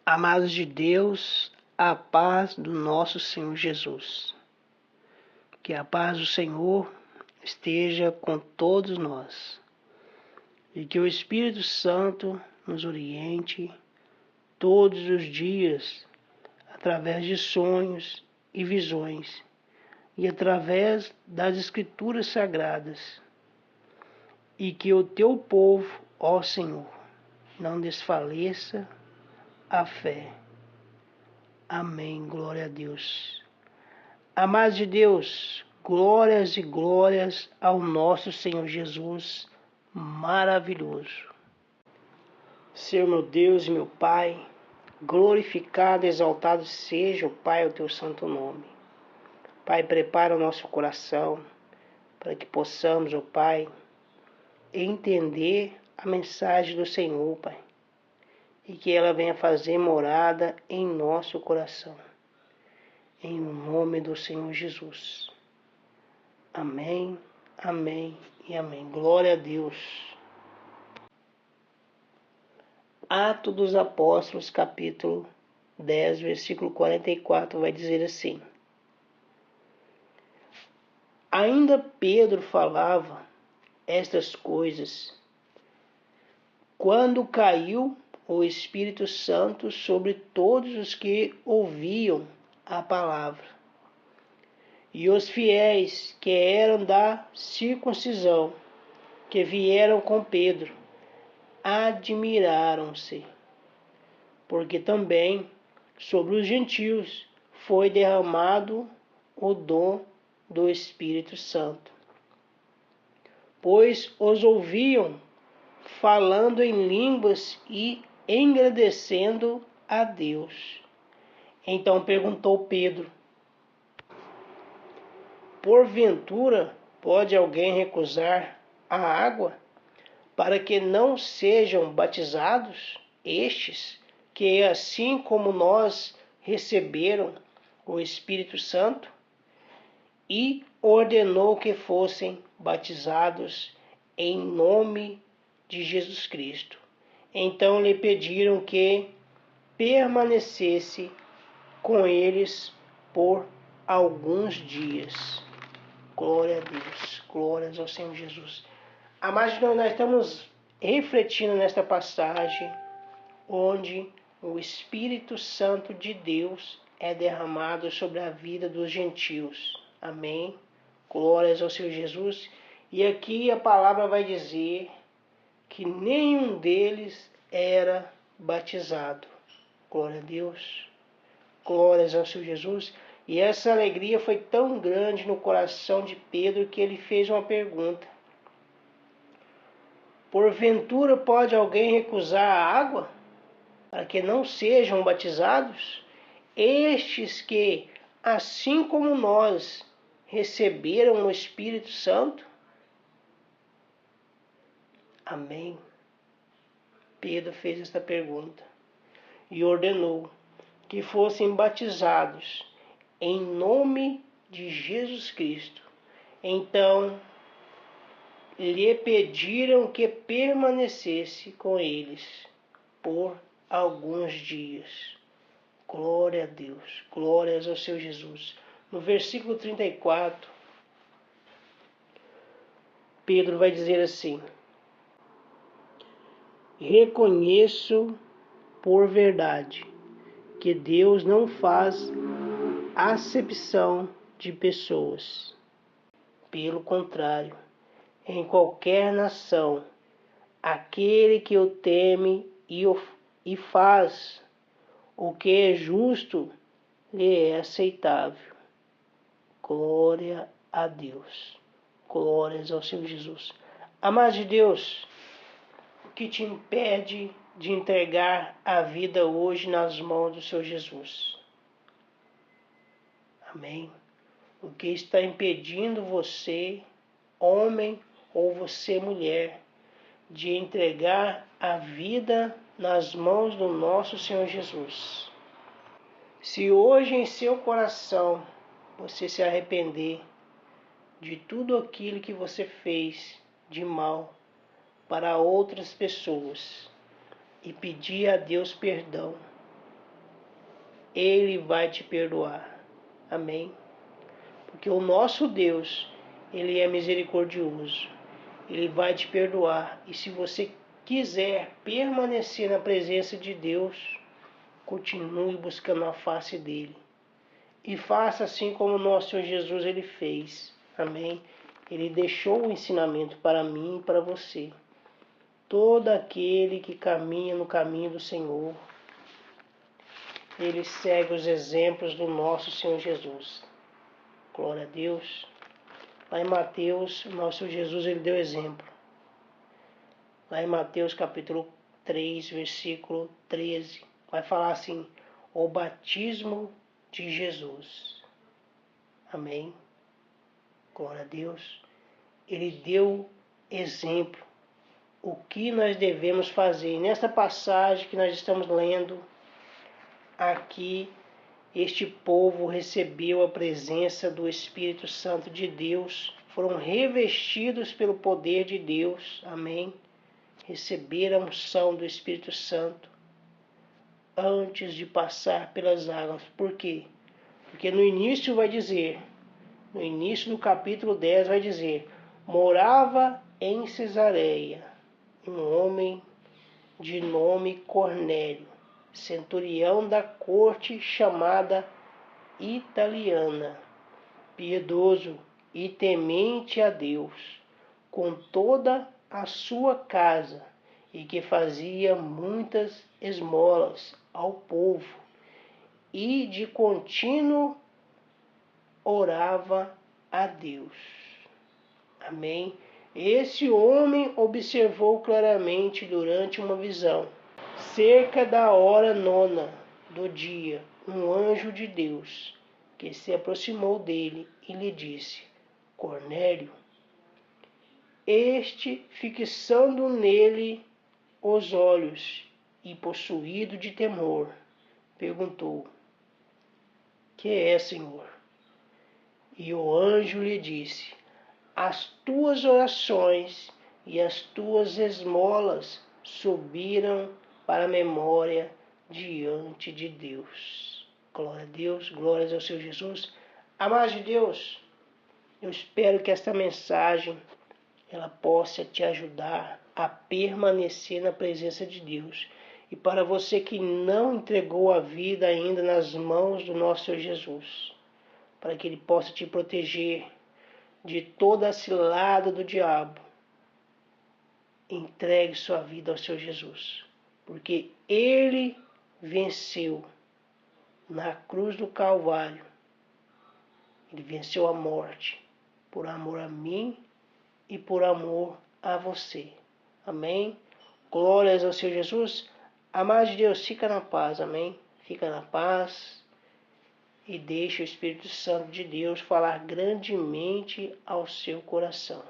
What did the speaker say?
Amados de Deus, a paz do nosso Senhor Jesus. Que a paz do Senhor esteja com todos nós e que o Espírito Santo nos oriente todos os dias através de sonhos e visões e através das Escrituras Sagradas, e que o teu povo, ó Senhor, não desfaleça a fé. Amém. Glória a Deus. Amados de Deus, glórias e glórias ao nosso Senhor Jesus maravilhoso. Senhor meu Deus e meu Pai, glorificado e exaltado seja, Pai, o teu santo nome. Pai, prepara o nosso coração para que possamos, ó Pai, entender a mensagem do Senhor, Pai, e que ela venha fazer morada em nosso coração. Em nome do Senhor Jesus. Amém, amém e amém. Glória a Deus. Atos dos Apóstolos, capítulo 10, versículo 44, vai dizer assim: Ainda Pedro falava estas coisas quando caiu o Espírito Santo sobre todos os que ouviam a palavra. E os fiéis que eram da circuncisão, que vieram com Pedro, admiraram-se, porque também sobre os gentios foi derramado o dom do Espírito Santo, pois os ouviam falando em línguas e engrandecendo a Deus. Então perguntou Pedro: Porventura pode alguém recusar a água para que não sejam batizados estes que, assim como nós, receberam o Espírito Santo? E ordenou que fossem batizados em nome de Jesus Cristo. Então lhe pediram que permanecesse com eles por alguns dias. Glória a Deus, glórias ao Senhor Jesus. Amados, nós estamos refletindo nesta passagem onde o Espírito Santo de Deus é derramado sobre a vida dos gentios. Amém? Glórias ao Senhor Jesus. E aqui a palavra vai dizer que nenhum deles era batizado. Glória a Deus. Glórias ao Senhor Jesus. E essa alegria foi tão grande no coração de Pedro que ele fez uma pergunta: Porventura pode alguém recusar a água para que não sejam batizados estes que, assim como nós, receberam o Espírito Santo? Amém. Pedro fez esta pergunta e ordenou que fossem batizados em nome de Jesus Cristo. Então lhe pediram que permanecesse com eles por alguns dias. Glória a Deus, glórias ao Senhor Jesus. No versículo 34, Pedro vai dizer assim: Reconheço por verdade que Deus não faz acepção de pessoas. Pelo contrário, em qualquer nação, aquele que o teme e faz o que é justo lhe é aceitável. Glória a Deus. Glórias ao Senhor Jesus. Amados de Deus, o que te impede de entregar a vida hoje nas mãos do Senhor Jesus? Amém? O que está impedindo você, homem, ou você, mulher, de entregar a vida nas mãos do nosso Senhor Jesus? Se hoje em seu coração você se arrepender de tudo aquilo que você fez de mal para outras pessoas e pedir a Deus perdão, Ele vai te perdoar. Amém? Porque o nosso Deus, Ele é misericordioso. Ele vai te perdoar. E se você quiser permanecer na presença de Deus, continue buscando a face dele. E faça assim como o nosso Senhor Jesus ele fez. Amém? Ele deixou o ensinamento para mim e para você. Todo aquele que caminha no caminho do Senhor, ele segue os exemplos do nosso Senhor Jesus. Glória a Deus. Lá em Mateus, o nosso Senhor Jesus ele deu exemplo. Lá em Mateus capítulo 3, versículo 13, vai falar assim: o batismo de Jesus. Amém? Glória a Deus. Ele deu exemplo. O que nós devemos fazer. Nesta passagem que nós estamos lendo, aqui, este povo recebeu a presença do Espírito Santo de Deus. Foram revestidos pelo poder de Deus. Amém? Receberam a unção do Espírito Santo antes de passar pelas águas. Por quê? Porque no início vai dizer, no início do capítulo 10 vai dizer: morava em Cesareia um homem de nome Cornélio, centurião da corte chamada italiana, piedoso e temente a Deus, com toda a sua casa, e que fazia muitas esmolas ao povo, e de contínuo orava a Deus. Amém? Esse homem observou claramente durante uma visão, cerca da hora 9 do dia, um anjo de Deus, que se aproximou dele e lhe disse: Cornélio. Este, fixando nele os olhos e possuído de temor, perguntou: que é, Senhor? E o anjo lhe disse: as tuas orações e as tuas esmolas subiram para a memória diante de Deus. Glória a Deus, glórias ao Senhor Jesus. Amados de Deus, eu espero que esta mensagem ela possa te ajudar a permanecer na presença de Deus. E para você que não entregou a vida ainda nas mãos do nosso Senhor Jesus, para que Ele possa te proteger de toda a cilada do diabo, entregue sua vida ao Senhor Jesus, porque Ele venceu na cruz do Calvário. Ele venceu a morte por amor a mim e por amor a você. Amém? Glórias ao Senhor Jesus. Amados de Deus, fica na paz. Amém? Fica na paz e deixe o Espírito Santo de Deus falar grandemente ao seu coração.